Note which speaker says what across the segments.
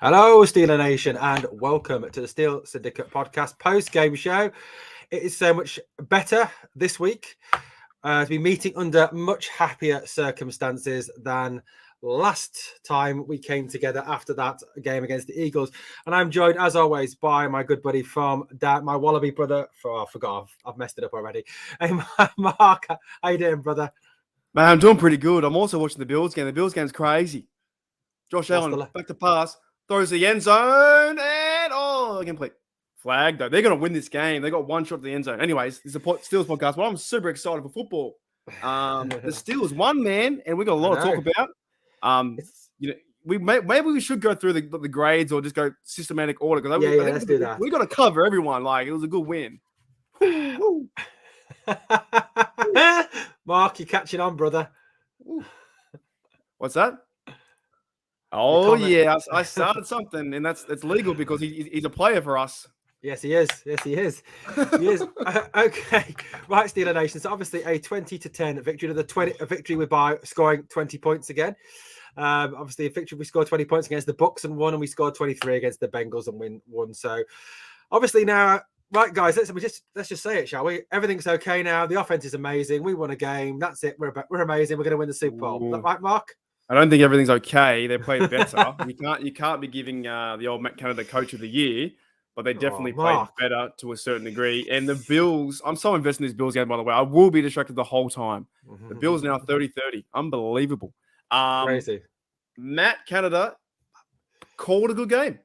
Speaker 1: Hello, Steeler Nation, and welcome to the Steel Syndicate podcast post-game show. It is so much better this week to be meeting under much happier circumstances than last time we came together after that game against the Eagles. And I'm joined, as always, by my good buddy from my Wallaby brother. I forgot, I've messed it up already. Hey, Mark, how you doing, brother?
Speaker 2: Man, I'm doing pretty good. I'm also watching the Bills game. The Bills game's crazy. Josh
Speaker 1: What's
Speaker 2: Allen, back to pass, throws the end zone, and incomplete. Flag, though. They're going to win this game. They got one shot at the end zone. Anyways, this is a Steelers podcast, but I'm super excited for football. The Steelers won, man, and we got a lot to talk about. Maybe we should go through the grades or just go systematic order. Because I think
Speaker 1: let's do that.
Speaker 2: We got to cover everyone. Like, it was a good win.
Speaker 1: Mark, you're catching on, brother.
Speaker 2: What's that? Oh, yeah. I started something, and that's legal because he's a player for us.
Speaker 1: Yes, he is. Yes, he is. He is. Okay. Right, Steeler Nation. So obviously a 20-10 victory. A victory by scoring 20 points again. Obviously a victory. We scored 20 points against the Bucks and won, and we scored 23 against the Bengals and won. So obviously now, right, guys, let's just say it, shall we? Everything's okay now. The offense is amazing. We won a game. That's it. We're amazing. We're going to win the Super Bowl. Is that right, Mark?
Speaker 2: I don't think everything's okay. They played better. You can't be giving the old Matt Canada Coach of the Year, but they definitely played better to a certain degree. And the Bills, I'm so invested in this Bills game, by the way. I will be distracted the whole time. The Bills now 30-30. Unbelievable.
Speaker 1: Crazy.
Speaker 2: Matt Canada called a good game.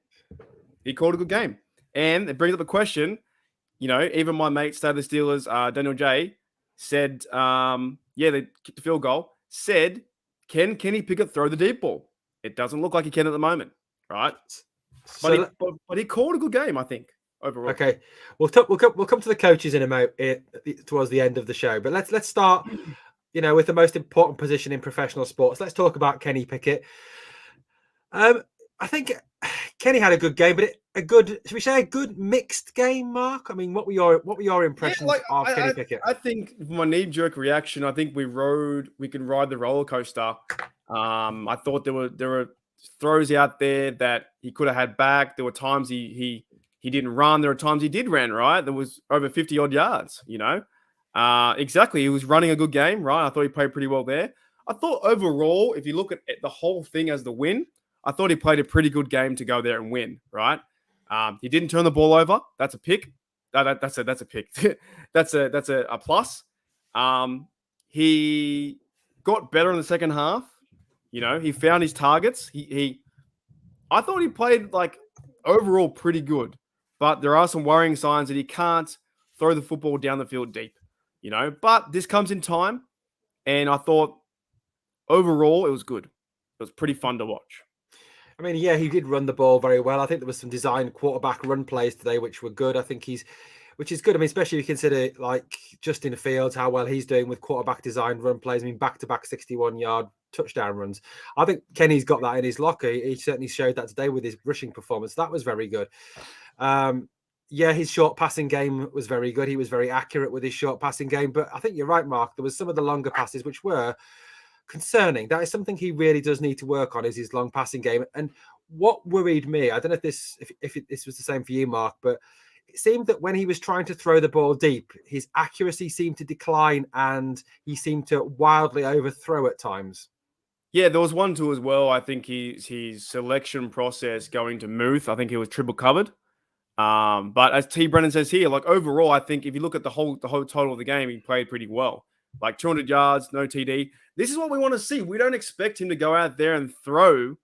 Speaker 2: He called a good game. And it brings up the question, even my mate, State of the Steelers, Daniel J, said, they kicked the field goal, said, Can Kenny Pickett throw the deep ball? It doesn't look like he can at the moment, right? But he called a good game, I think, overall.
Speaker 1: Okay, we'll come to the coaches in a moment towards the end of the show. But let's start, with the most important position in professional sports. Let's talk about Kenny Pickett. I think Kenny had a good game, but should we say a good mixed game, Mark? I mean, what were your impressions of Kenny Pickett?
Speaker 2: I think my knee-jerk reaction, I think we could ride the roller coaster. I thought there were throws out there that he could have had back. There were times he didn't run. There were times he did run, right? There was over 50-odd yards, Exactly. He was running a good game, right? I thought he played pretty well there. I thought overall, if you look at the whole thing as the win, I thought he played a pretty good game to go there and win, right? He didn't turn the ball over. That's a pick. That's a pick. that's a plus. He got better in the second half. He found his targets. I thought he played overall pretty good, but there are some worrying signs that he can't throw the football down the field deep. But this comes in time, and I thought overall it was good. It was pretty fun to watch.
Speaker 1: I mean, yeah, he did run the ball very well. I think there was some designed quarterback run plays today, which were good. I think which is good. I mean, especially if you consider Justin Fields, how well he's doing with quarterback designed run plays. I mean, back-to-back 61-yard touchdown runs. I think Kenny's got that in his locker. He certainly showed that today with his rushing performance. That was very good. His short passing game was very good. He was very accurate with his short passing game. But I think you're right, Mark. There was some of the longer passes which were concerning. That is something he really does need to work on, is his long passing game. And what worried me, I don't know if this was the same for you, Mark, but it seemed that when he was trying to throw the ball deep, his accuracy seemed to decline and he seemed to wildly overthrow at times.
Speaker 2: Yeah, there was one too as well. I think his selection process going to Muth, I think he was triple covered. But as T. Brennan says here, overall, I think if you look at the whole total of the game, he played pretty well. 200 yards, no TD. This is what we want to see. We don't expect him to go out there and throw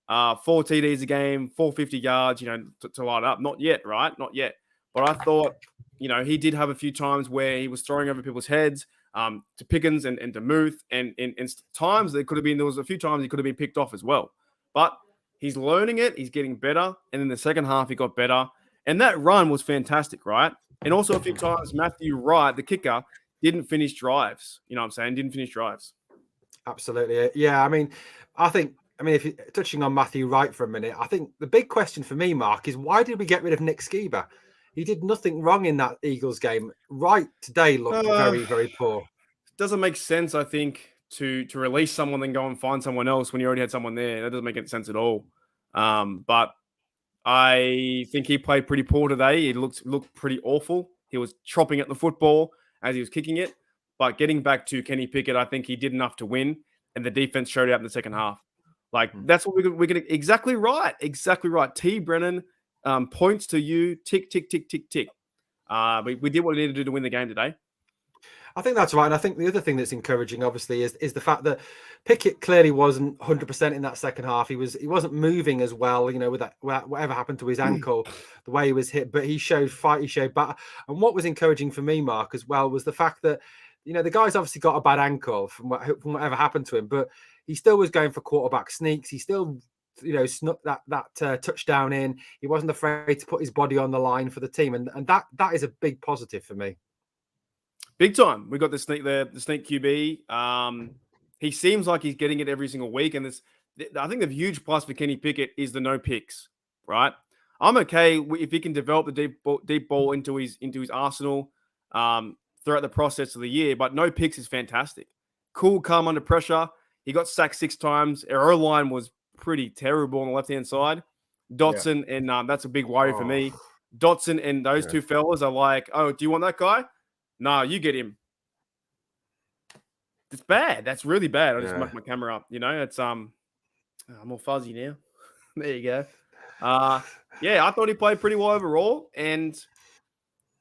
Speaker 2: 4 TDs a game, 450 yards, to light up. Not yet, right? Not yet. But I thought, he did have a few times where he was throwing over people's heads to Pickens and to Muth. And in times there was a few times he could have been picked off as well. But he's learning it. He's getting better. And in the second half, he got better. And that run was fantastic, right? And also a few times Matthew Wright, the kicker, didn't finish drives. You know what I'm saying? Didn't finish drives.
Speaker 1: Absolutely. Yeah. I mean, if you're touching on Matthew Wright for a minute, I think the big question for me, Mark, is why did we get rid of Nick Skiba? He did nothing wrong in that Eagles game. Wright today looked very, very poor.
Speaker 2: Doesn't make sense, I think, to release someone then go and find someone else when you already had someone there. That doesn't make any sense at all. But I think he played pretty poor today. He looked pretty awful. He was chopping at the football as he was kicking it. But getting back to Kenny Pickett, I think he did enough to win, and the defense showed out in the second half. Like, that's what we're gonna exactly right. Exactly right. T. Brennan, points to you. Tick, tick, tick, tick, tick. We did what we needed to do to win the game today.
Speaker 1: I think that's right. And I think the other thing that's encouraging, obviously, is the fact that Pickett clearly wasn't 100% in that second half. He wasn't moving as well, with that whatever happened to his ankle, the way he was hit. But he showed fight, he showed battle. And what was encouraging for me, Mark, as well, was the fact that the guy's obviously got a bad ankle from whatever happened to him, but he still was going for quarterback sneaks. He still snuck that touchdown in. He wasn't afraid to put his body on the line for the team, and that is a big positive for me.
Speaker 2: Big time. We got the sneak there, the sneak QB. He seems like he's getting it every single week. And I think the huge plus for Kenny Pickett is the no picks, right? I'm okay if he can develop the deep ball into his arsenal throughout the process of the year. But no picks is fantastic. Cool, calm under pressure. He got sacked 6 times. Our O-line was pretty terrible on the left-hand side. Dotson, and that's a big worry for me. Dotson and those two fellas are like, oh, do you want that guy? No, you get him. It's bad. That's really bad. I just mucked my camera up. It's I'm all fuzzy now. There you go. I thought he played pretty well overall, and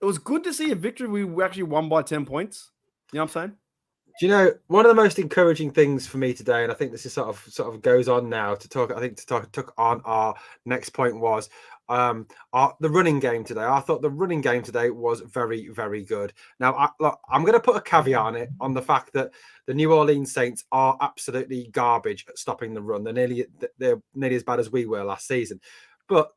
Speaker 2: it was good to see a victory. We actually won by 10 points. You know what I'm saying?
Speaker 1: Do you know one of the most encouraging things for me today, and I think this is sort of goes on now to talk. I think to talk on our next point was the running game today. I thought the running game today was very, very good. Now, I'm going to put a caveat on it on the fact that the New Orleans Saints are absolutely garbage at stopping the run. They're nearly as bad as we were last season. But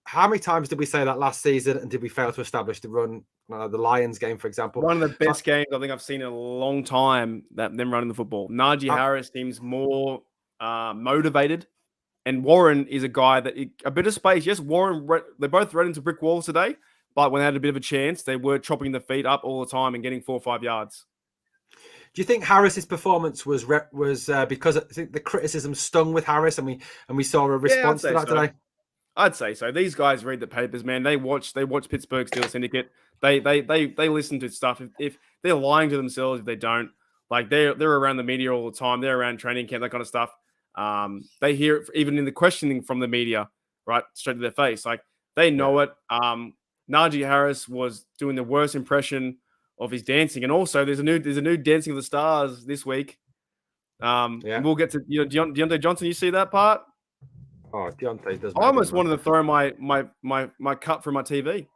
Speaker 1: how many times did we say that last season, and did we fail to establish the run? The Lions game, for example.
Speaker 2: One of the best games I think I've seen in a long time, that them running the football. Najee Harris seems more motivated. And Warren is a guy that a bit of space. Yes, Warren, they both ran into brick walls today, but when they had a bit of a chance, they were chopping the feet up all the time and getting 4 or 5 yards.
Speaker 1: Do you think Harris's performance was because I think the criticism stung with Harris, and we saw a response to that today?
Speaker 2: I'd say so. These guys read the papers, man. They watch Pittsburgh Steelers Syndicate. They listen to stuff. If they're lying to themselves, if they don't, like they're around the media all the time. They're around training camp, that kind of stuff. They hear it even in the questioning from the media, right, straight to their face. Like they know it. Najee Harris was doing the worst impression of his dancing, and also there's a new Dancing of the Stars this week. We'll get to Deontay Johnson. You see that part?
Speaker 1: Oh, Deontay does.
Speaker 2: I almost wanted to throw my cut from my TV.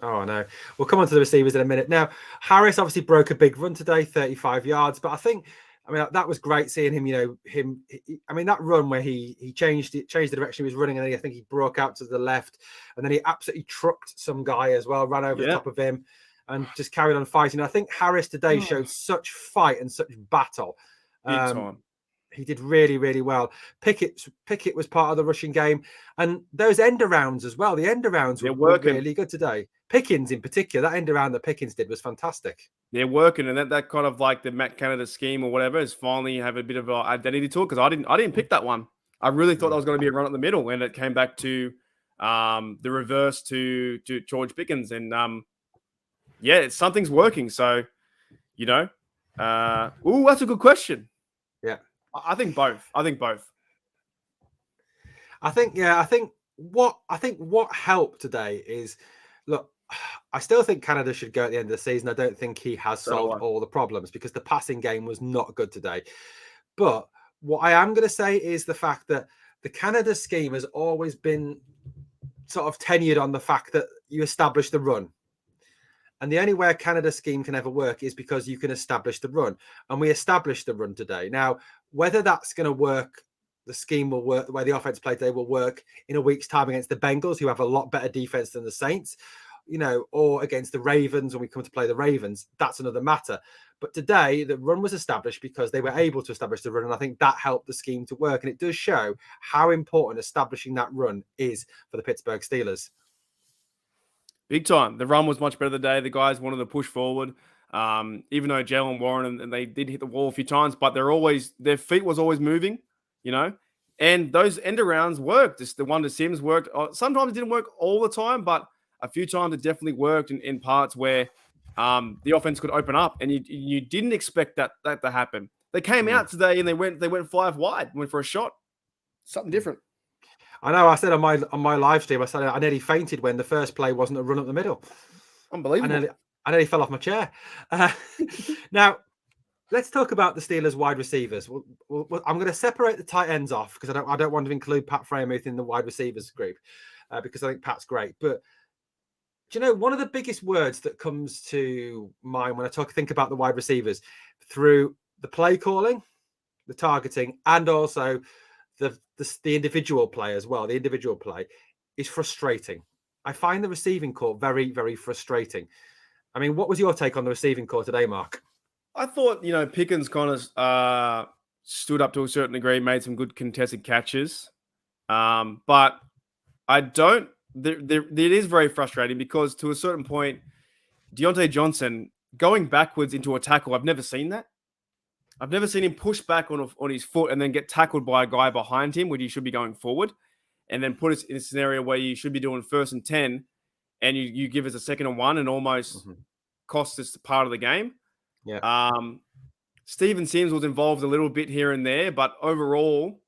Speaker 1: Oh no, we'll come on to the receivers in a minute. Now, Harris obviously broke a big run today, 35 yards, but I mean, that was great seeing him. That run where he changed the direction he was running, and then I think he broke out to the left, and then he absolutely trucked some guy as well, ran over the top of him, and just carried on fighting. I think Harris today showed such fight and such battle. He did really, really well. Pickett was part of the rushing game, and those end arounds as well. The end arounds were really good today. Pickens in particular, that end around that Pickens did was fantastic.
Speaker 2: They're working, and that kind of like the Matt Canada scheme or whatever is finally have a bit of an identity to it, because I didn't pick that one. I really thought that was going to be a run up the middle, and it came back to the reverse to George Pickens, and something's working. So, that's a good question.
Speaker 1: Yeah.
Speaker 2: I think both. I think
Speaker 1: what helped today is, look, I still think Canada should go at the end of the season. I don't think he has solved all the problems because the passing game was not good today. But what I am going to say is the fact that the Canada scheme has always been sort of tenured on the fact that you establish the run. And the only way a Canada scheme can ever work is because you can establish the run. And we established the run today. Now, whether that's going to work, the scheme will work, the way the offense played today will work in a week's time against the Bengals, who have a lot better defense than the Saints, or against the Ravens when we come to play the Ravens, that's another matter. But today, the run was established because they were able to establish the run. And I think that helped the scheme to work. And it does show how important establishing that run is for the Pittsburgh Steelers.
Speaker 2: Big time. The run was much better today. The guys wanted to push forward. Even though Jalen Warren and they did hit the wall a few times, but their feet was always moving, And those end arounds worked. Just the one to Sims worked. Sometimes it didn't work all the time, but a few times it definitely worked in parts where the offense could open up, and you didn't expect that to happen. They came out today and they went 5 wide, went for a shot. Something different.
Speaker 1: I know. I said on my live stream, I said I nearly fainted when the first play wasn't a run up the middle.
Speaker 2: Unbelievable.
Speaker 1: I nearly fell off my chair. Now, let's talk about the Steelers wide receivers. I'm going to separate the tight ends off because I don't want to include Pat Freiermuth in the wide receivers group because I think Pat's great. But do you know one of the biggest words that comes to mind when I think about the wide receivers through the play calling, the targeting, and also the individual play as well. The individual play is frustrating. I find the receiving corps very, very frustrating. I mean, what was your take on the receiving corps today, Mark?
Speaker 2: I thought, Pickens kind of stood up to a certain degree, made some good contested catches. But I don't, it is very frustrating because to a certain point, Deontay Johnson going backwards into a tackle, I've never seen that. I've never seen him push back on his foot and then get tackled by a guy behind him when he should be going forward, and then put us in a scenario where you should be doing 1st and 10 and you give us a 2nd and 1 and almost cost us part of the game.
Speaker 1: Yeah.
Speaker 2: Steven Sims was involved a little bit here and there, but overall,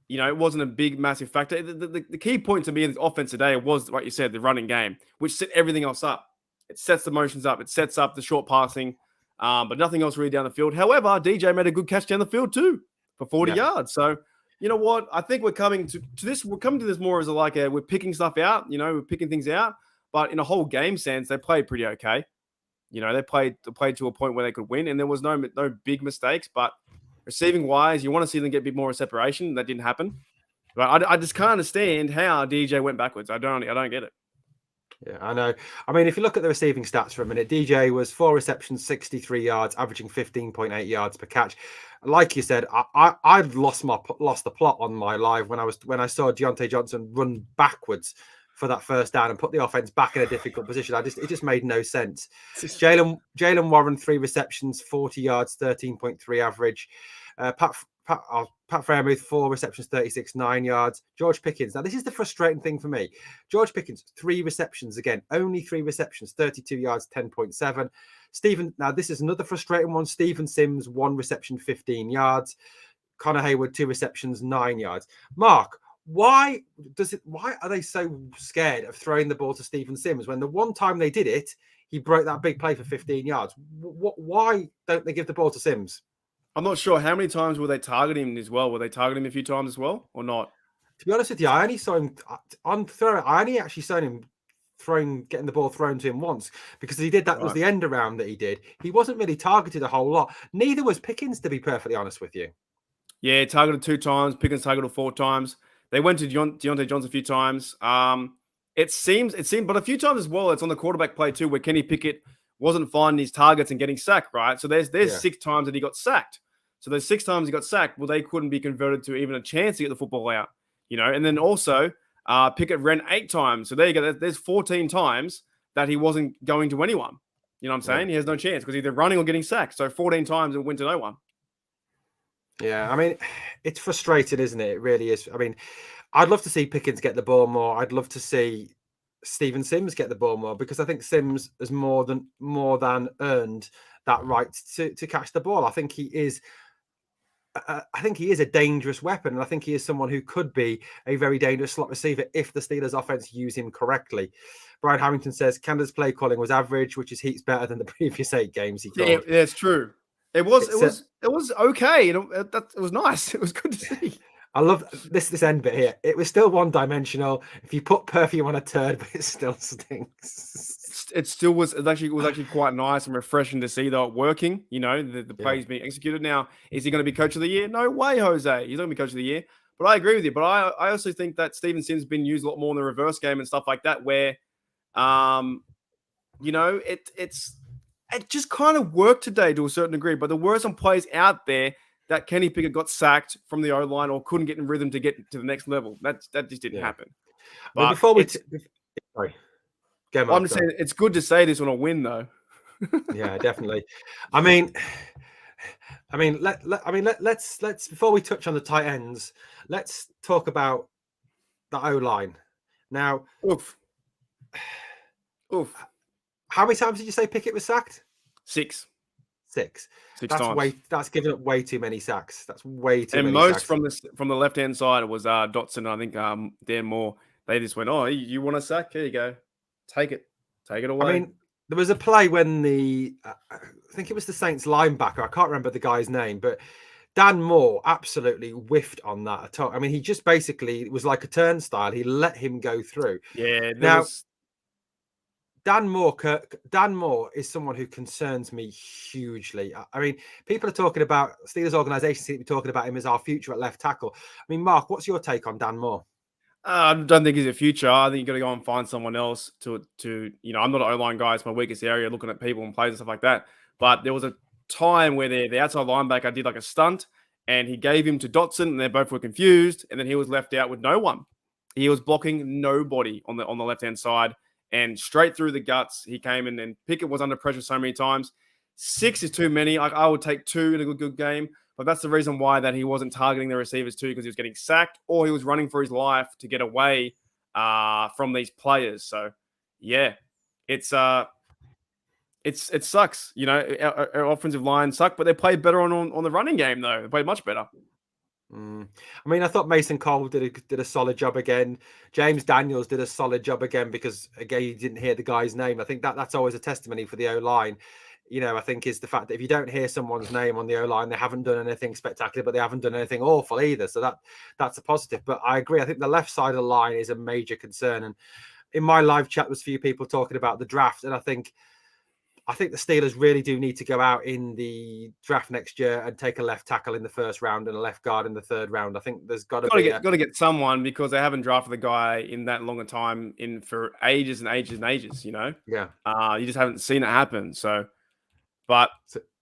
Speaker 2: it wasn't a big, massive factor. The key point to me in this offense today was, like you said, the running game, which set everything else up. It sets the motions up. It sets up the short passing, but nothing else really down the field. However, DJ made a good catch down the field too for 40 yards. So, you know what? I think we're coming to this. We're coming to this more as we're picking stuff out. We're picking things out. But in a whole game sense, they played pretty okay. They played to a point where they could win, and there was no big mistakes. But receiving wise, you want to see them get a bit more separation. That didn't happen. But I just can't understand how DJ went backwards. I don't get it.
Speaker 1: Yeah, I know. I mean, if you look at the receiving stats for a minute, DJ was 4 receptions, 63 yards, averaging 15.8 yards per catch. Like you said, I'd lost the plot on my live when I saw Deontay Johnson run backwards for that first down and put the offense back in a difficult position. It just made no sense. Jalen Warren, 3 receptions, 40 yards, 13.3 average. Pat Freiermuth, 4 receptions, 36, 9 yards. George Pickens. Now, this is the frustrating thing for me. George Pickens, 3 receptions again, only 3 receptions, 32 yards, 10.7. Now this is another frustrating one. Steven Sims, 1 reception, 15 yards. Connor Hayward, 2 receptions, 9 yards. Mark, why are they so scared of throwing the ball to Steven Sims when the one time they did it, he broke that big play for 15 yards? Why don't they give the ball to Sims?
Speaker 2: I'm not sure. How many times were they targeting him as well? Were they targeting him a few times as well or not?
Speaker 1: To be honest with you, I only saw him on throw. I only actually saw him getting the ball thrown to him once because he did that. Right. Was the end around that he did. He wasn't really targeted a whole lot. Neither was Pickens, to be perfectly honest with you.
Speaker 2: Yeah, targeted 2 times. Pickens targeted 4 times. They went to Deontay Johnson a few times. It seemed, but a few times as well. It's on the quarterback play too, where Kenny Pickett wasn't finding his targets and getting sacked. Right. So there's 6 times that he got sacked. So those 6 times he got sacked, well, they couldn't be converted to even a chance to get the football out, And then also Pickett ran 8 times. So there you go. There's 14 times that he wasn't going to anyone. You know what I'm saying? He has no chance because either running or getting sacked. So 14 times it went to no one.
Speaker 1: Yeah, I mean, it's frustrating, isn't it? It really is. I mean, I'd love to see Pickens get the ball more. I'd love to see Steven Sims get the ball more because I think Sims has more than earned that right to catch the ball. I think he is a dangerous weapon, and I think he is someone who could be a very dangerous slot receiver if the Steelers offense use him correctly. Brian Harrington says Canada's play calling was average, which is heaps better than the previous 8 games he called.
Speaker 2: Yeah, it's true. It was okay. It was nice. It was good to see.
Speaker 1: I love this end bit here. It was still one-dimensional. If you put perfume on a turd, but it still stinks.
Speaker 2: It still was. It was actually quite nice and refreshing to see that working. The plays being executed. Now, is he going to be coach of the year? No way, Jose. He's not going to be coach of the year. But I agree with you. But I also think that Steven Sims has been used a lot more in the reverse game and stuff like that, where, it just kind of worked today to a certain degree. But there were some plays out there that Kenny Pickett got sacked from the O-line or couldn't get in rhythm to get to the next level. That just didn't happen.
Speaker 1: But before we... Sorry.
Speaker 2: I'm just saying it's good to say this on a win, though.
Speaker 1: Yeah, definitely. I mean, I mean, let's before we touch on the tight ends, let's talk about the O line. Now,
Speaker 2: Oof. Oof.
Speaker 1: how many times did you say Pickett was sacked?
Speaker 2: Six.
Speaker 1: 6.
Speaker 2: Six times.
Speaker 1: That's giving up way too many sacks. That's way too
Speaker 2: And
Speaker 1: many
Speaker 2: most
Speaker 1: sacks.
Speaker 2: from the left hand side was Dotson. I think Dan Moore. They just went, oh, you want a sack? Here you go, take it away.
Speaker 1: I mean, there was a play when I think it was the Saints linebacker. I can't remember the guy's name, but Dan Moore absolutely whiffed on that. I mean, he just basically, it was like a turnstile. He let him go through.
Speaker 2: Yeah.
Speaker 1: Now, Dan Moore is someone who concerns me hugely. I mean, people are talking about Steelers organization seem to be talking about him as our future at left tackle. I mean, Mark, what's your take on Dan Moore?
Speaker 2: I don't think he's a future. I think you got to go and find someone else to. I'm not an O-line guy. It's my weakest area, looking at people and plays and stuff like that. But there was a time where the outside linebacker did like a stunt, and he gave him to Dotson, and they both were confused, and then he was left out with no one. He was blocking nobody on the left hand side, and straight through the guts he came in. And Pickett was under pressure so many times. 6 is too many. I would take 2 in a good game. But that's the reason why that he wasn't targeting the receivers too, because he was getting sacked or he was running for his life to get away from these players. So, yeah, it sucks. Our offensive line sucked, but they played better on the running game though. They played much better.
Speaker 1: I mean, I thought Mason Cole did a solid job again. James Daniels did a solid job again because again you didn't hear the guy's name. I think that's always a testimony for the O line. I think is the fact that if you don't hear someone's name on the O line, they haven't done anything spectacular, but they haven't done anything awful either. So that's a positive. But I agree. I think the left side of the line is a major concern. And in my live chat, there's a few people talking about the draft, and I think the Steelers really do need to go out in the draft next year and take a left tackle in the first round and a left guard in the third round. I think there's got to
Speaker 2: get someone because they haven't drafted the guy in that long a time for ages and ages and ages.
Speaker 1: Yeah.
Speaker 2: You just haven't seen it happen. So. But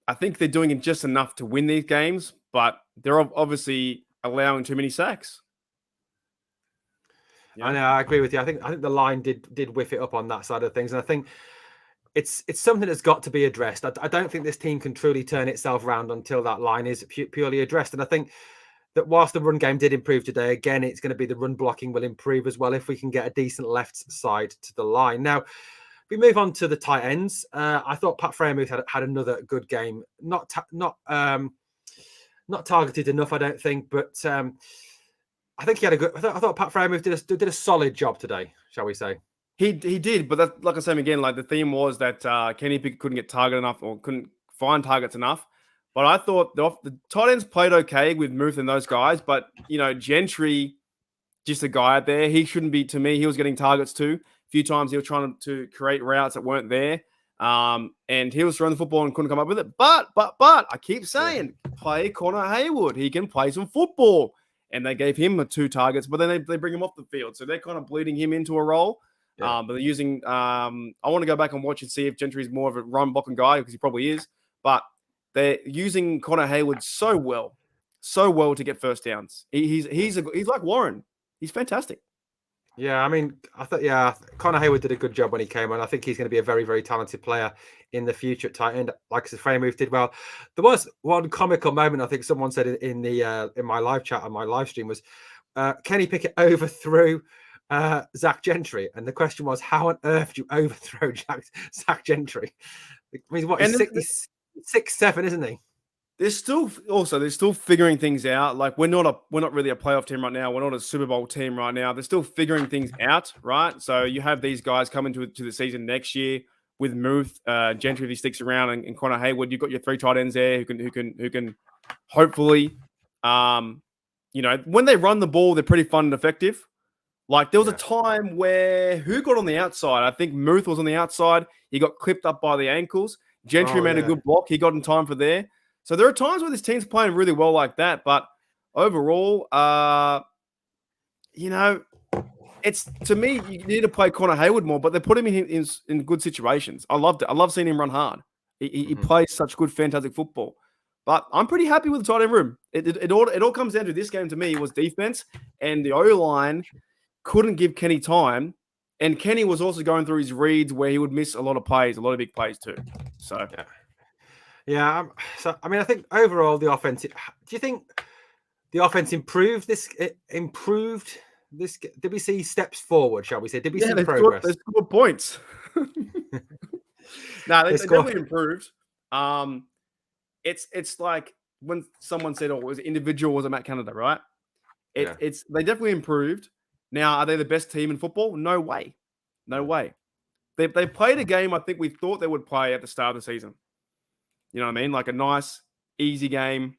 Speaker 2: I think they're doing it just enough to win these games, but they're obviously allowing too many sacks.
Speaker 1: Yeah. I know, I agree with you. I think the line did whiff it up on that side of things, and I think it's something that's got to be addressed. I don't think this team can truly turn itself around until that line is purely addressed. And I think that whilst the run game did improve today, again, it's going to be the run blocking will improve as well if we can get a decent left side to the line. Now, we move on to the tight ends. I thought Pat Freiermuth had another good game. Not targeted enough, I don't think, but I think he had a good. I thought Pat Freiermuth did a solid job today, shall we say?
Speaker 2: He did, but that, like I said again, like the theme was that Kenny Pickett couldn't get targeted enough or couldn't find targets enough. But I thought the tight ends played okay with Muth and those guys, but Gentry, just a guy out there, he shouldn't be. To me, he was getting targets too. Few times he was trying to create routes that weren't there. And he was throwing the football and couldn't come up with it. But I keep saying, play Connor Haywood. He can play some football. And they gave him 2 targets, but then they bring him off the field. So they're kind of bleeding him into a role. Yeah. But they're using I want to go back and watch and see if Gentry's more of a run blocking guy, because he probably is. But they're using Connor Haywood so well to get first downs. He's like Warren. He's fantastic.
Speaker 1: Yeah, I mean, I thought, Connor Haywood did a good job when he came on. I think he's going to be a very, very talented player in the future at tight end. Like I said, Freiermuth did well. There was one comical moment, I think someone said in my live chat on my live stream was Kenny Pickett overthrew Zach Gentry. And the question was, how on earth do you overthrow Zach Gentry? I mean, what, he's 6'7", isn't he?
Speaker 2: They're still figuring things out. Like we're not really a playoff team right now. We're not a Super Bowl team right now. They're still figuring things out, right? So you have these guys coming to the season next year with Muth, Gentry if he sticks around, and Connor Haywood. You've got your 3 tight ends there who can hopefully, when they run the ball, they're pretty fun and effective. Like there was a time where who got on the outside? I think Muth was on the outside. He got clipped up by the ankles. Gentry made a good block. He got in time for there. So there are times where this team's playing really well like that, but overall, it's to me you need to play Connor Haywood more, but they put him in good situations. I loved it. I love seeing him run hard. He plays such good, fantastic football. But I'm pretty happy with the tight end room. It all comes down to this game to me was defense, and the O-line couldn't give Kenny time, and Kenny was also going through his reads where he would miss a lot of plays, a lot of big plays too. So.
Speaker 1: Yeah. Yeah. So I mean, I think overall the offense. Do you think the offense improved this? It improved this. Did we see steps forward? Shall we say? Did we
Speaker 2: Yeah,
Speaker 1: see
Speaker 2: they
Speaker 1: progress?
Speaker 2: scored points. No,
Speaker 1: They
Speaker 2: they
Speaker 1: score.
Speaker 2: definitely improved. Um, it's like when someone said, "Oh, it was individual, was it Matt Canada?" Right?
Speaker 1: Yeah.
Speaker 2: It's they definitely improved. Now, are they the best team in football? No way, no
Speaker 1: No.
Speaker 2: way. They played a game I think we thought they would play at the start of the season. You know what I mean? Like a nice, easy game,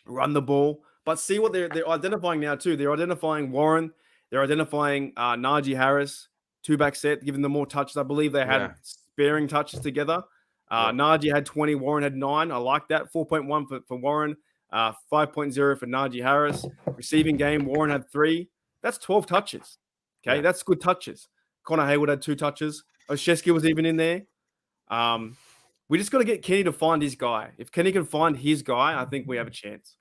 Speaker 2: run the ball. But see what they're identifying now too. They're identifying Warren. They're identifying Najee Harris, two back set, giving them more touches. I believe they had
Speaker 1: Yeah.
Speaker 2: sparing touches together.
Speaker 1: Yeah.
Speaker 2: Najee had 20, Warren had 9. I like that. 4.1 for Warren, 5.0 for Najee Harris. Receiving game, Warren had 3. That's 12 touches. Okay,
Speaker 1: Yeah.
Speaker 2: that's good touches. Connor Hayward had 2 touches. Oshesky was even in there. We just got to get Kenny to find his guy. If Kenny can find his guy, I think we have a chance.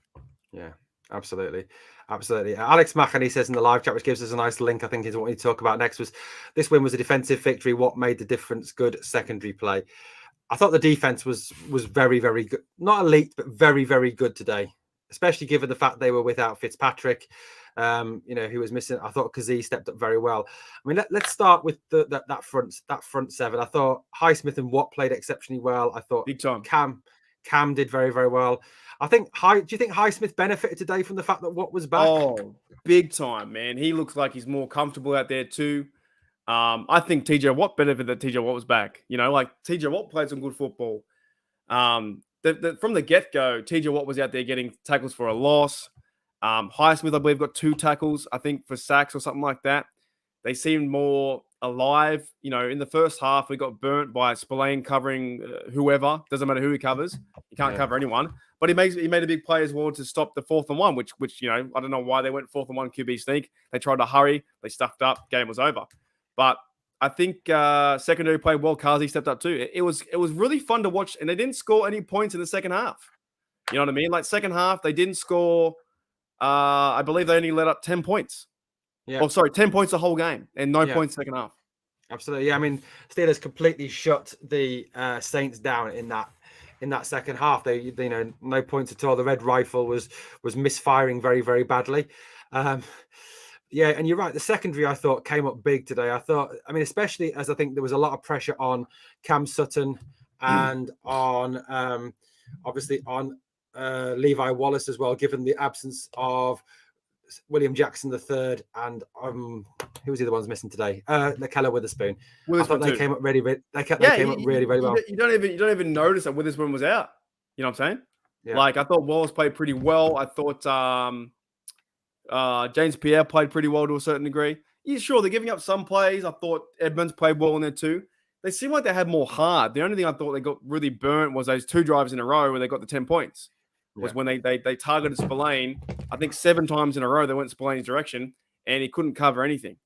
Speaker 1: Yeah, absolutely. Absolutely. Alex Mahoney says in the live chat, which gives us a nice link, I think is what we need to talk about next, was this win was a defensive victory. What made the difference? Good secondary play. I thought the defense was very, very good. Not elite, but very, very good today, especially given the fact they were without Fitzpatrick, who was missing. I thought Kazee stepped up very well. I mean, let's start with that front seven. I thought Highsmith and Watt played exceptionally well. I thought
Speaker 2: Big time.
Speaker 1: Cam did very, very well. I think do you think Highsmith benefited today from the fact that Watt was back?
Speaker 2: Oh, big time, man. He looks like he's more comfortable out there too. I think TJ Watt benefited that TJ Watt was back. You know, like TJ Watt played some good football. From the get-go, TJ Watt was out there getting tackles for a loss. Highsmith, I believe, got 2 tackles, I think, for sacks or something like that. They seemed more alive. You know, in the first half, we got burnt by Spillane covering whoever. Doesn't matter who he covers. He can't cover anyone. But he made a big play as well to stop the 4th and 1, which I don't know why they went 4th and 1 QB sneak. They tried to hurry. They stuffed up. Game was over. But I think secondary played well. Kazi stepped up too. It was really fun to watch, and they didn't score any points in the second half. You know what I mean? Like second half, they didn't score. I believe they only let up 10 points.
Speaker 1: Yeah.
Speaker 2: Oh, sorry, 10 points the whole game, and no points second half.
Speaker 1: Absolutely. Yeah, I mean, Steelers completely shut the Saints down in that second half. They no points at all. The red rifle was misfiring very, very badly. Yeah, and you're right. The secondary, I thought, came up big today. I mean, especially as I think there was a lot of pressure on Cam Sutton and on obviously on Levi Wallace as well, given the absence of William Jackson III and who was the other ones missing today? Keller Witherspoon. I thought they came up really. They came up really, very well.
Speaker 2: You don't even notice that Witherspoon was out. You know what I'm saying?
Speaker 1: Yeah.
Speaker 2: Like I thought Wallace played pretty well. I thought James Pierre played pretty well to a certain degree. Yeah, sure, they're giving up some plays. I thought Edmonds played well in there too. They seem like they had more heart. The only thing I thought they got really burnt was those 2 drives in a row where they got the 10 points. Was when they targeted Spillane. I think 7 times in a row they went Spillane's direction and he couldn't cover anything.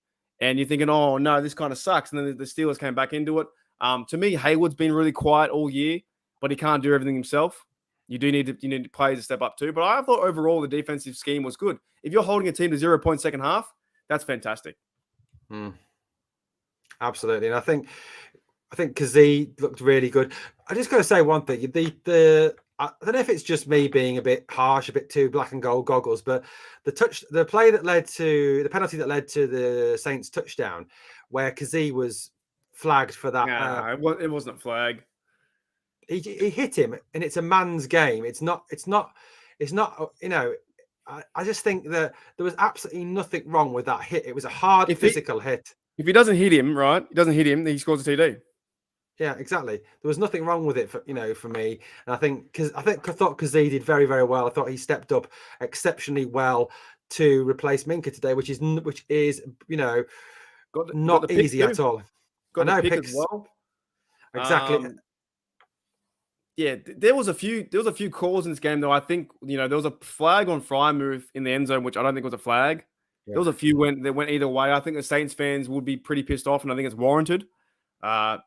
Speaker 2: And you're thinking, oh no, this kind of sucks. And then the Steelers came back into it. To me, Hayward's been really quiet all year, but he can't do everything himself. You need players to step up too. But I thought overall the defensive scheme was good. If you're holding a team to 0 points second half, that's fantastic.
Speaker 1: Absolutely. And I think Kazee looked really good. I just got to say one thing. I don't know if it's just me being a bit harsh, a bit too black and gold goggles, but the penalty that led to the Saints touchdown, where Kazee was flagged for that.
Speaker 2: It wasn't a flag.
Speaker 1: He hit him, and it's a man's game. It's not. You know, I just think that there was absolutely nothing wrong with that hit. It was a hard physical hit.
Speaker 2: If he doesn't hit him, right? He doesn't hit him, he scores a TD.
Speaker 1: Yeah, exactly. There was nothing wrong with it for me. And I thought Kazee did very, very well. I thought he stepped up exceptionally well to replace Minka today, which is not easy at all.
Speaker 2: Got the pick as well.
Speaker 1: Exactly.
Speaker 2: Yeah, there was a few calls in this game though. I think there was a flag on Frymouth in the end zone, which I don't think was a flag. Yeah. There was a few that went either way. I think the Saints fans would be pretty pissed off, and I think it's warranted.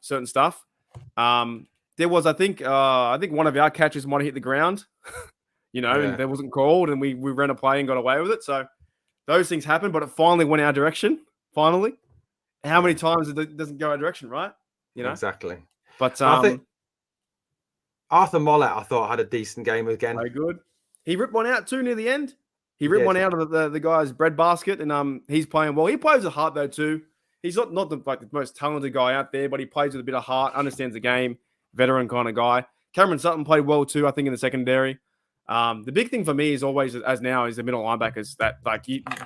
Speaker 2: Certain stuff. There was, I think one of our catches might have hit the ground, and that wasn't called, and we ran a play and got away with it. So those things happen, but it finally went our direction. Finally, how many times it doesn't go our direction, right?
Speaker 1: Exactly.
Speaker 2: But
Speaker 1: Arthur Mollett, I thought, had a decent game again.
Speaker 2: Very good. He ripped one out too near the end. He ripped
Speaker 1: did.
Speaker 2: one out of the guy's breadbasket, and he's playing well. He plays with heart though too. He's not the most talented guy out there, but he plays with a bit of heart, understands the game, veteran kind of guy. Cameron Sutton played well too, I think, in the secondary. The big thing for me is always, as now, is the middle linebackers. That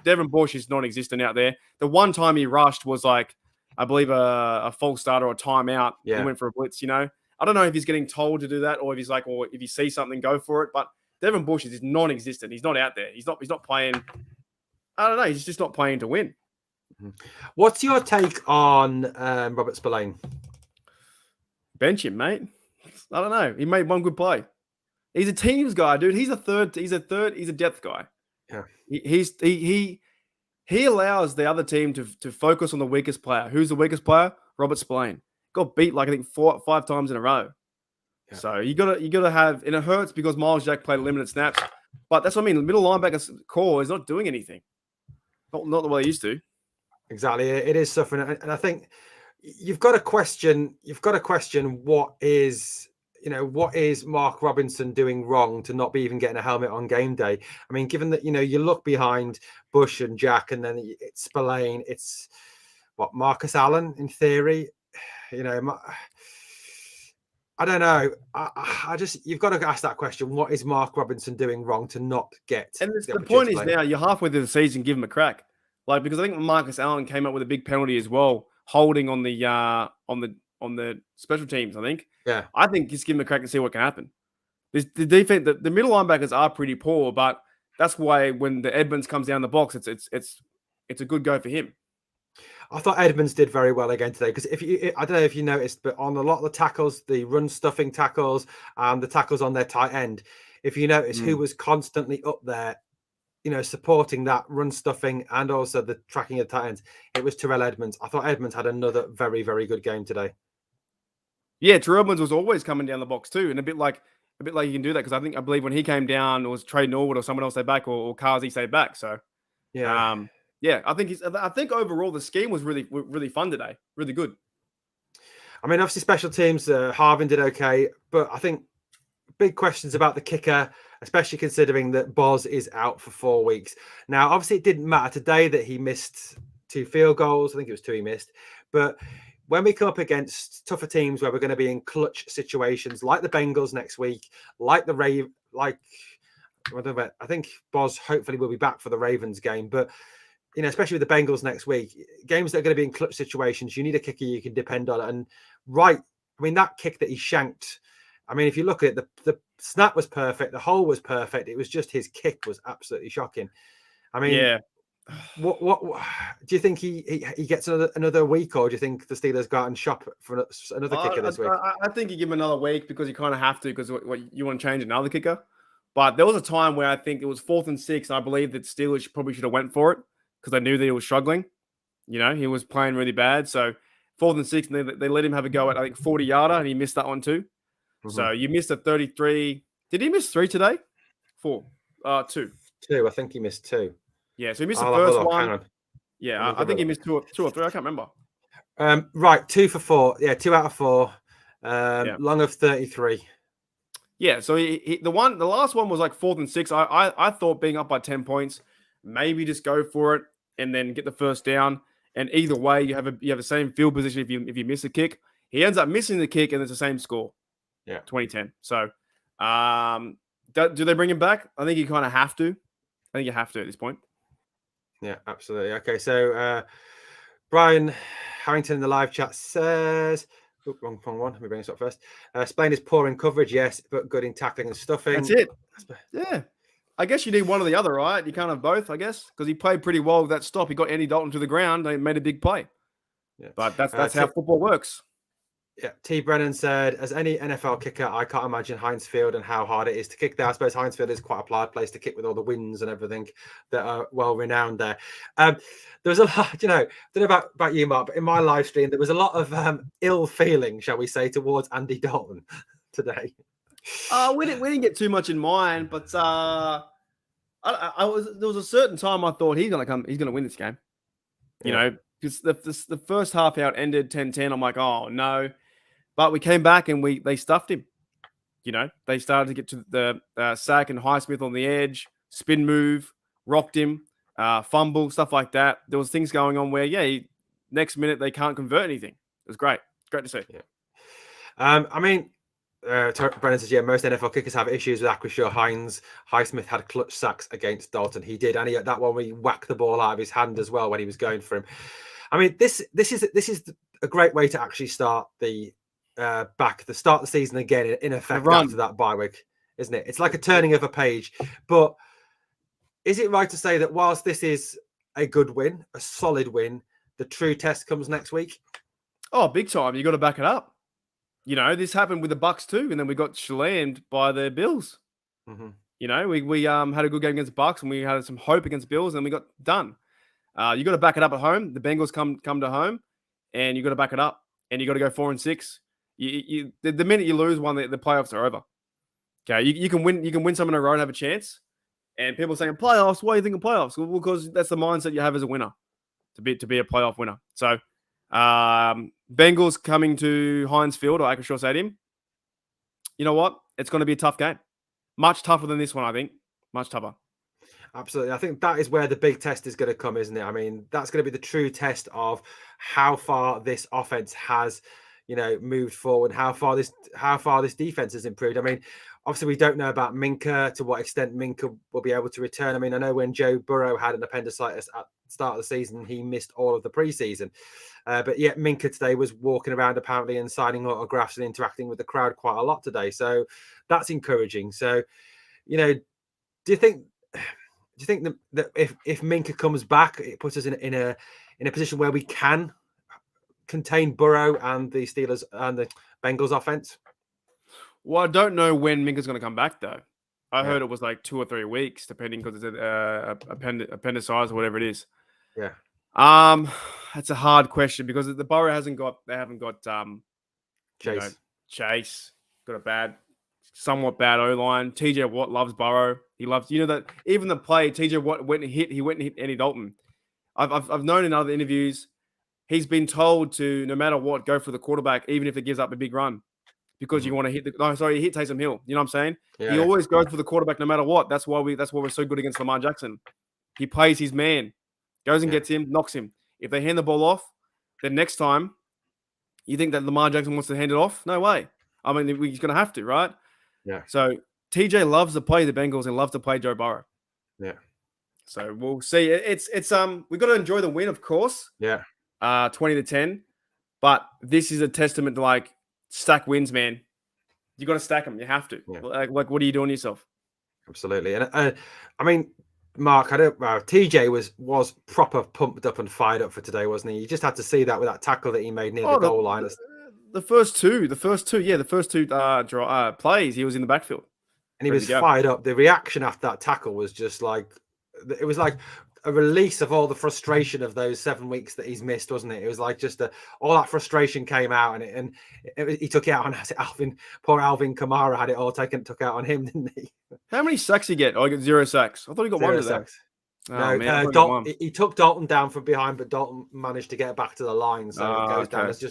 Speaker 2: Devin Bush is non-existent out there. The one time he rushed was like, I believe a false start or a timeout.
Speaker 1: Yeah.
Speaker 2: He went for a blitz. You know, I don't know if he's getting told to do that or if he's like, or if you see something, go for it. But Devin Bush is just non-existent. He's not out there. He's not playing. I don't know. He's just not playing to win.
Speaker 1: What's your take on Robert Spillane?
Speaker 2: Bench him, mate. I don't know. He made one good play. He's a teams guy, dude. He's a depth guy.
Speaker 1: Yeah.
Speaker 2: He allows the other team to focus on the weakest player. Who's the weakest player? Robert Spillane. Got beat like I think 4 or 5 times in a row. Yeah. So you gotta have, and it hurts because Miles Jack played limited snaps. But that's what I mean. The middle linebacker core is not doing anything. Not the way he used to.
Speaker 1: Exactly. It is suffering. And I think you've got to question what is Mark Robinson doing wrong to not be even getting a helmet on game day. I mean, given that, you look behind Bush and Jack, and then it's Spillane, it's Marcus Allen in theory, I don't know. I just, you've got to ask that question. What is Mark Robinson doing wrong to not get?
Speaker 2: And the point is now you're halfway through the season, give him a crack. Because I think Marcus Allen came up with a big penalty as well, holding on the special teams, I think.
Speaker 1: Yeah.
Speaker 2: I think just give him a crack and see what can happen. The defense, the middle linebackers are pretty poor, but that's why when the Edmonds comes down the box, it's a good go for him.
Speaker 1: I thought Edmonds did very well again today, because I don't know if you noticed, but on a lot of the tackles, the run stuffing tackles and the tackles on their tight end, if you notice who was constantly up there, supporting that run stuffing and also the tracking of tight ends, it was Terrell Edmonds. I thought Edmonds had another very, very good game today. Yeah,
Speaker 2: Terrell Edmonds was always coming down the box too, and a bit like you can do that, because I believe when he came down, it was Trey Norwood or someone else stayed back, or Kazi stayed back. So I think overall the scheme was really, really fun today, really good.
Speaker 1: I mean, obviously special teams, Harvin did okay, but I think big questions about the kicker, especially considering that Boz is out for 4 weeks. Now, obviously it didn't matter today that he missed 2 field goals. I think it was 2 he missed. But when we come up against tougher teams where we're going to be in clutch situations, like the Bengals next week, like the I think Boz hopefully will be back for the Ravens game. But, especially with the Bengals next week, games that are going to be in clutch situations, you need a kicker you can depend on. And that kick that he shanked, I mean, if you look at it, the snap was perfect. The hole was perfect. It was just his kick was absolutely shocking. I mean, what do you think he gets another week, or do you think the Steelers go out and shop for another kicker this week?
Speaker 2: I think you give him another week, because you kind of have to, because what you want to change another kicker. But there was a time where I think it was 4th and 6, and I believe that Steelers probably should have went for it, because they knew that he was struggling. He was playing really bad. So 4th and 6, and they let him have a go at, I think, 40-yarder, and he missed that one too. Mm-hmm. So you missed a 33. Did he miss 3 today? 4. 2.
Speaker 1: 2. I think he missed 2.
Speaker 2: Yeah, so he missed the first one. Yeah, I think he missed 2 or 3. I can't remember.
Speaker 1: Right, 2 for 4. Yeah, 2 out of 4. Long of 33.
Speaker 2: Yeah, so the last one was like 4th and 6. I thought being up by 10 points, maybe just go for it and then get the first down. And either way, you have the same field position if you miss a kick. He ends up missing the kick, and it's the same score.
Speaker 1: Yeah,
Speaker 2: 2010. So, do they bring him back? I think you kind of have to. I think you have to at this point.
Speaker 1: Yeah, absolutely. Okay, so Brian Harrington in the live chat says, wrong one. Let me bring this up first. Spillane is poor in coverage, yes, but good in tackling and stuffing.
Speaker 2: That's it. Yeah. I guess you need one or the other, right? You can't have both, I guess, because he played pretty well with that stop. He got Andy Dalton to the ground and made a big play. Yeah. But that's how football works.
Speaker 1: Yeah, T. Brennan said, as any NFL kicker, I can't imagine Heinz Field and how hard it is to kick there. I suppose Heinz Field is quite a hard place to kick with all the winds and everything that are well renowned there. There was a lot, I don't know about you, Mark, but in my live stream, there was a lot of ill feeling, shall we say, towards Andy Dalton today.
Speaker 2: We didn't get too much in mind, but there was a certain time I thought he's gonna win this game. Because the first half out ended 10-10. I'm like, oh no. But we came back and they stuffed him. They started to get to the sack and Highsmith on the edge, spin move, rocked him, fumble, stuff like that. There was things going on where, next minute they can't convert anything. It was great. Great to see.
Speaker 1: Yeah. I mean, Brennan says, most NFL kickers have issues with Acrisure. Highsmith had clutch sacks against Dalton. He did, and that one where he whacked the ball out of his hand as well when he was going for him. I mean, this is a great way to actually start the start the season again in effect after that bye week, isn't it? It's like a turning of a page. But is it right to say that whilst this is a good win, a solid win, the true test comes next week?
Speaker 2: Oh, big time! You got to back it up. This happened with the Bucks too, and then we got slammed by the Bills.
Speaker 1: Mm-hmm.
Speaker 2: We had a good game against the Bucks, and we had some hope against Bills, and we got done. You got to back it up at home. The Bengals come to home, and you got to back it up, and you got to go 4-6. The minute you lose one, the playoffs are over. Okay, you can win some in a row and have a chance. And people saying playoffs, why are you thinking playoffs? Well, because that's the mindset you have as a winner, to be a playoff winner. So, Bengals coming to Heinz Field or Acrisure Stadium. You know what? It's going to be a tough game. Much tougher than this one, I think. Much tougher.
Speaker 1: Absolutely. I think that is where the big test is going to come, isn't it? I mean, that's going to be the true test of how far this offense has, moved forward, how far this defense has improved. I mean, obviously we don't know about Minka, to what extent Minka will be able to return. I mean, I know when Joe Burrow had an appendicitis at the start of the season, he missed all of the preseason. But yet Minka today was walking around apparently and signing autographs and interacting with the crowd quite a lot today. So that's encouraging. So, do you think that if Minka comes back, it puts us in a position where we can contain Burrow and the Steelers and the Bengals offense?
Speaker 2: Well, I don't know when Minka's going to come back, though. I heard it was like 2 or 3 weeks, depending, because it's appendicitis or whatever it is.
Speaker 1: Yeah.
Speaker 2: That's a hard question because the Burrow haven't got
Speaker 1: Chase.
Speaker 2: Chase got a somewhat bad O-line. TJ Watt loves Burrow. He loves, that even the play TJ Watt went and hit Andy Dalton. I've known in other interviews, he's been told to, no matter what, go for the quarterback, even if it gives up a big run, because you want to hit he hit Taysom Hill. You know what I'm saying? Yeah. He always goes for the quarterback no matter what. That's why we're so good against Lamar Jackson. He plays his man, goes and gets him, knocks him. If they hand the ball off, then next time, you think that Lamar Jackson wants to hand it off? No way. I mean, he's going to have to, right?
Speaker 1: Yeah.
Speaker 2: So TJ loves to play the Bengals and loves to play Joe Burrow.
Speaker 1: Yeah.
Speaker 2: So we'll see. It's we've got to enjoy the win, of course.
Speaker 1: Yeah.
Speaker 2: 20-10, but this is a testament to stack wins, man. You got to stack them. You have to. Yeah. Like, what are you doing to yourself?
Speaker 1: Absolutely. And I mean, Mark, TJ was proper pumped up and fired up for today, wasn't he? You just had to see that with that tackle that he made near the goal line.
Speaker 2: The first two plays, he was in the backfield.
Speaker 1: And he was fired up. The reaction after that tackle was just it was like a release of all the frustration of those 7 weeks that he's missed, wasn't it? It was like just all that frustration came out, and he took it out on Alvin. Poor Alvin Kamara had it all took out on him, didn't he?
Speaker 2: How many sacks did he get? Oh, he got 0 sacks. I thought he got 1 sacks.
Speaker 1: Oh, no, he took Dalton down from behind, but Dalton managed to get back to the line, so it goes down as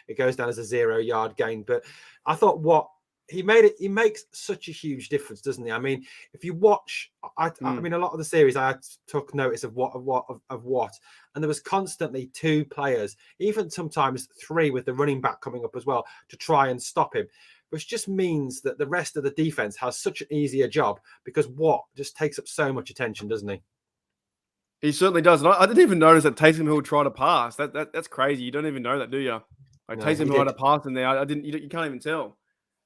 Speaker 1: it goes down as a 0-yard gain. But I thought he makes such a huge difference, doesn't he? I mean, if you watch, I mean, a lot of the series, I took notice of what, and there was constantly 2 players, even sometimes 3 with the running back coming up as well to try and stop him, which just means that the rest of the defense has such an easier job because Watt just takes up so much attention, doesn't he?
Speaker 2: He certainly does. And I didn't even notice that Taysom Hill tried to pass. That's crazy. You don't even know that, do you? Like, no, Taysom Hill had a pass in there. I didn't. You can't even tell.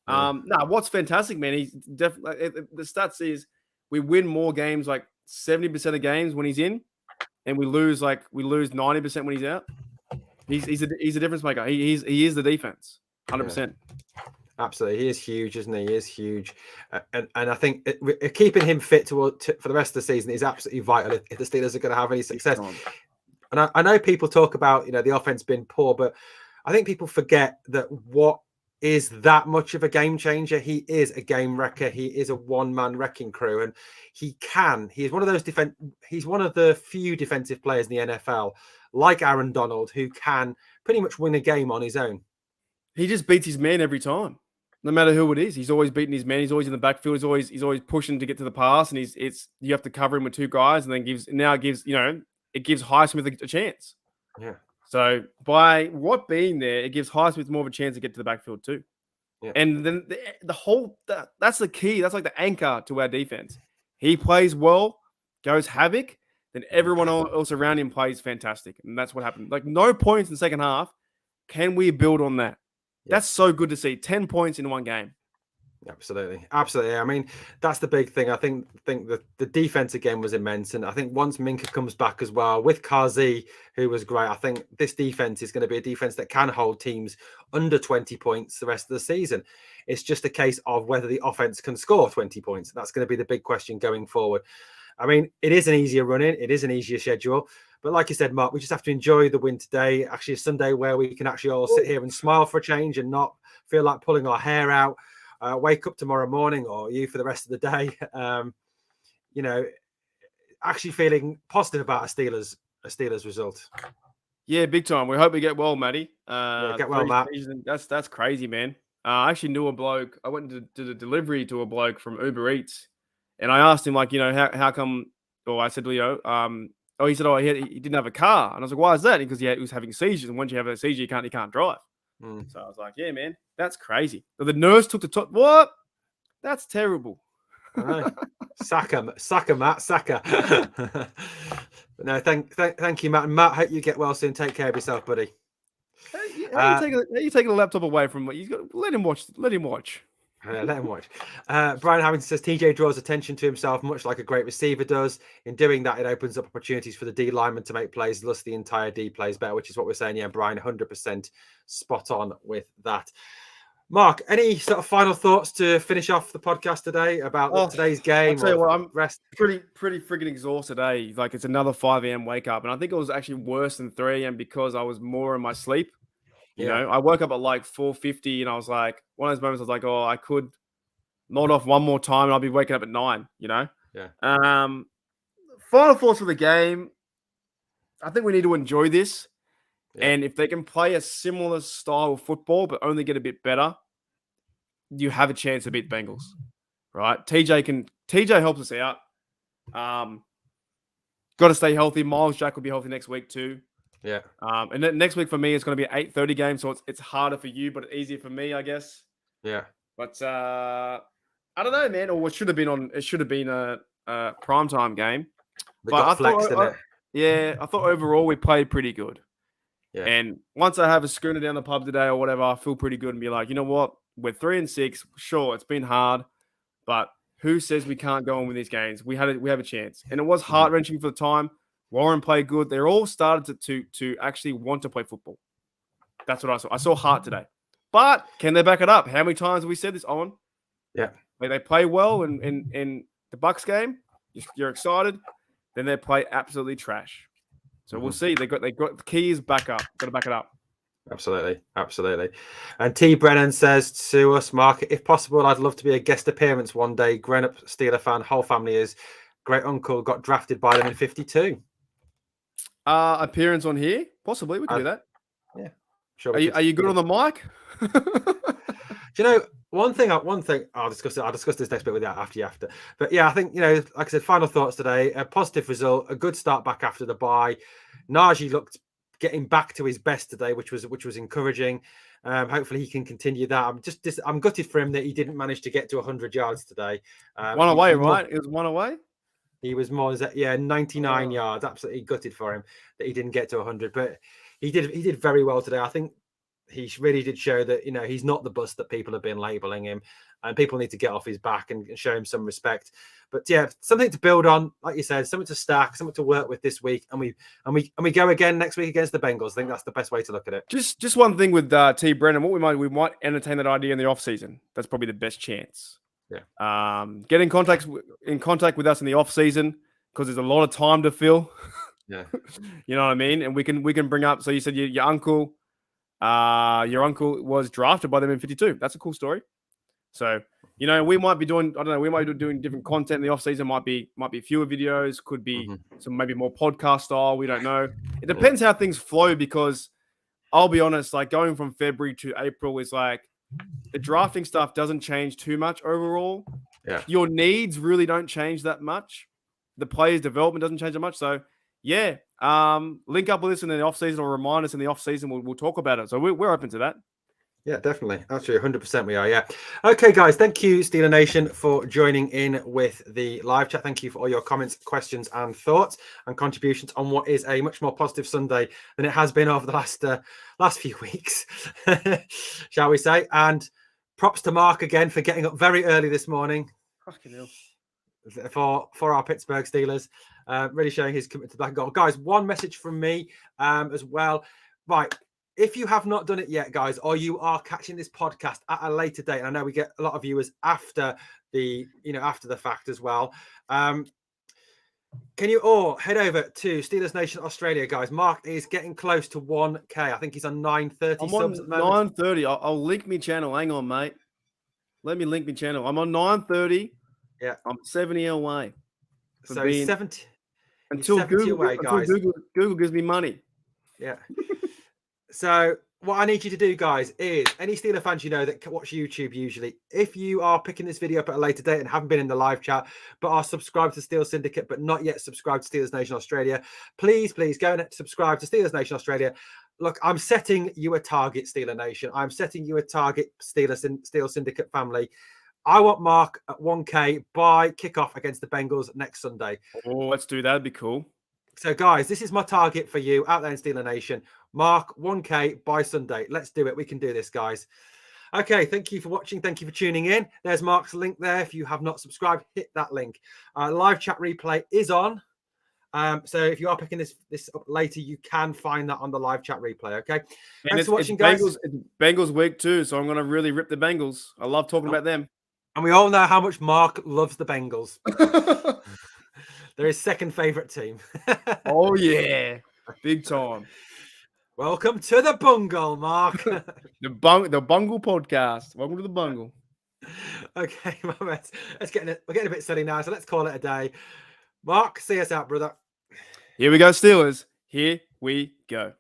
Speaker 2: Watt's fantastic, man. He's definitely, the stats is we win more games, like 70% of games when he's in, and we lose 90% when he's out. He's a difference maker. He is the defense, 100%.
Speaker 1: Absolutely, he is huge, isn't he? He is huge, and I think keeping him fit for the rest of the season is absolutely vital if the Steelers are going to have any success. And I know people talk about the offense being poor, but I think people forget that Watt is that much of a game changer. He is a game wrecker. He is a one-man wrecking crew, and he is one of those he's one of the few defensive players in the NFL, like Aaron Donald, who can pretty much win a game on his own.
Speaker 2: He just beats his man every time. No matter who it is, he's always beating his man. He's always in the backfield. He's always pushing to get to the pass, and you have to cover him with two guys, and then it gives Highsmith a chance.
Speaker 1: Yeah.
Speaker 2: So by what being there, it gives Highsmith more of a chance to get to the backfield too.
Speaker 1: Yeah.
Speaker 2: And then that's the key. That's like the anchor to our defense. He plays well, goes havoc, then everyone else around him plays fantastic, and that's what happened. Like no points in the second half. Can we build on that? Yeah. That's so good to see. 10 points in one game.
Speaker 1: Absolutely. I mean, that's the big thing. I think that the defense again was immense, and I think once Minka comes back as well with Kazi, who was great, I think this defense is going to be a defense that can hold teams under 20 points the rest of the season. It's just a case of whether the offense can score 20 points. That's going to be the big question going forward. I mean, it is an easier run-in. It is an easier schedule. But like you said, Mark, we just have to enjoy the win today. Actually, a Sunday where we can actually all sit here and smile for a change and not feel like pulling our hair out. Wake up tomorrow morning, or you for the rest of the day, actually feeling positive about a Steelers result.
Speaker 2: Yeah, big time. We hope we get well, Matty.
Speaker 1: Get well, Matt.
Speaker 2: That's crazy, man. I actually knew a bloke. I went to do the delivery to a bloke from Uber Eats, and I asked him, like, how come? Or I said, he said, he didn't have a car, and I was like, why is that? Because he was having seizures, and once you have a seizure, you can't drive. So I was like, yeah, man, that's crazy. So the nurse took the top. What? That's terrible.
Speaker 1: Sack him, Matt. Sack her. No, thank you, Matt. And Matt, hope you get well soon. Take care of yourself, buddy.
Speaker 2: How you taking a laptop away from what he's got? Let him watch.
Speaker 1: Let him watch. Brian Hamilton says TJ draws attention to himself much like a great receiver does. In doing that, it opens up opportunities for the D lineman to make plays, thus the entire D plays better, which is what we're saying. Yeah, Brian, 100% spot on with that. Mark, any sort of final thoughts to finish off the podcast today about today's game?
Speaker 2: I'll tell you what, I'm pretty freaking exhausted today. Like, it's another 5 a.m. wake up, and I think it was actually worse than 3 a.m. because I was more in my sleep. You know, I woke up at like 4:50, and I was like, one of those moments I was like, I could nod off one more time and I'll be waking up at 9,
Speaker 1: Yeah.
Speaker 2: Final thoughts for the game. I think we need to enjoy this. Yeah. And if they can play a similar style of football, but only get a bit better, you have a chance to beat the Bengals, right? TJ helps us out. Got to stay healthy. Miles Jack will be healthy next week too.
Speaker 1: Yeah.
Speaker 2: And then next week for me, it's going to be an 8:30 game, so it's harder for you, but easier for me, I guess.
Speaker 1: Yeah.
Speaker 2: But I don't know, man. Or it should have been a primetime game.
Speaker 1: But I thought,
Speaker 2: I thought overall we played pretty good.
Speaker 1: Yeah.
Speaker 2: And once I have a schooner down the pub today or whatever, I feel pretty good and be like, you know what? We're 3-6. Sure, it's been hard, but who says we can't go on with these games? We have a chance, and it was heart wrenching for the time. Warren played good. They're all started to actually want to play football. That's what I saw. I saw heart today. But can they back it up? How many times have we said this, Owen?
Speaker 1: Yeah.
Speaker 2: They play well in the Bucks game. You're excited. Then they play absolutely trash. So we'll see. They got the keys back up. Got to back it up.
Speaker 1: Absolutely. And T. Brennan says to us, Mark, if possible, I'd love to be a guest appearance one day. Grown up Steeler fan, whole family is. Great uncle got drafted by them in 52.
Speaker 2: Appearance on here? Possibly. We can do that.
Speaker 1: Yeah. Sure.
Speaker 2: Are you good on the mic?
Speaker 1: Do you know one thing I'll discuss this next bit with you after. But yeah, I think, like I said, final thoughts today. A positive result, a good start back after the bye. Najee looked getting back to his best today, which was encouraging. Hopefully he can continue that. I'm gutted for him that he didn't manage to get to 100 yards today.
Speaker 2: One away, right? It was one away.
Speaker 1: He was more, 99 yards. Absolutely gutted for him that he didn't get to 100, but he did very well today. I think he really did show that, he's not the bust that people have been labeling him, and people need to get off his back and show him some respect. But yeah, something to build on, like you said, something to stack, something to work with this week, and we go again next week against the Bengals. I think that's the best way to look at it.
Speaker 2: Just one thing with T. Brennan, we might entertain that idea in the off season. That's probably the best chance.
Speaker 1: Yeah.
Speaker 2: Get in contact with us in the off season, because there's a lot of time to fill.
Speaker 1: Yeah.
Speaker 2: You know what I mean? And we can bring up. So you said your uncle was drafted by them in 52. That's a cool story. So, we might be doing, doing different content in the off season. Might be fewer videos, could be some maybe more podcast style. We don't know. It depends how things flow, because I'll be honest, like going from February to April is like the drafting stuff doesn't change too much overall.
Speaker 1: Yeah.
Speaker 2: Your needs really don't change that much. The players' development doesn't change that much. So, yeah, link up with us in the offseason or remind us in the offseason. We'll talk about it. So we're open to that.
Speaker 1: Yeah, definitely. Actually, 100% we are. Yeah. Okay, guys. Thank you, Steeler Nation, for joining in with the live chat. Thank you for all your comments, questions, and thoughts and contributions on what is a much more positive Sunday than it has been over the last few weeks, shall we say? And props to Mark again for getting up very early this morning for our Pittsburgh Steelers. Really showing his commitment to that goal. Guys, one message from me as well. Right. If you have not done it yet, guys, or you are catching this podcast at a later date, and I know we get a lot of viewers after the fact as well. Can you all head over to Steelers Nation Australia, guys? Mark is getting close to 1K. I think he's on 930 subs at the moment.
Speaker 2: 930. I'll link me channel. Hang on, mate. Let me link me channel. I'm on 930.
Speaker 1: Yeah.
Speaker 2: I'm 70 away.
Speaker 1: So he's 70.
Speaker 2: Until
Speaker 1: 70 away, guys.
Speaker 2: Google gives me money.
Speaker 1: Yeah. So what I need you to do, guys, is any Steeler fans you know that watch YouTube usually, if you are picking this video up at a later date and haven't been in the live chat, but are subscribed to Steel Syndicate, but not yet subscribed to Steelers Nation Australia, please go and subscribe to Steelers Nation Australia. Look, I'm setting you a target, Steeler Nation. I'm setting you a target, Steel Syndicate family. I want Mark at 1K by kickoff against the Bengals next Sunday.
Speaker 2: Oh, let's do that. That'd be cool.
Speaker 1: So, guys, this is my target for you out there in Steeler Nation. Mark, 1K by Sunday. Let's do it. We can do this, guys. Okay, thank you for watching. Thank you for tuning in. There's Mark's link there. If you have not subscribed, hit that link. Live chat replay is on. So if you are picking this up later, you can find that on the live chat replay. Okay. Thanks for watching, guys.
Speaker 2: Bengals week too, so I'm going to really rip the Bengals. I love talking about them.
Speaker 1: And we all know how much Mark loves the Bengals. They're his second favorite team.
Speaker 2: Oh, yeah. Big time.
Speaker 1: Welcome to the Bungle, Mark.
Speaker 2: The Bungle podcast. Welcome to the Bungle.
Speaker 1: Okay, we're getting a bit silly now, so let's call it a day. Mark, see us out, brother.
Speaker 2: Here we go, Steelers. Here we go.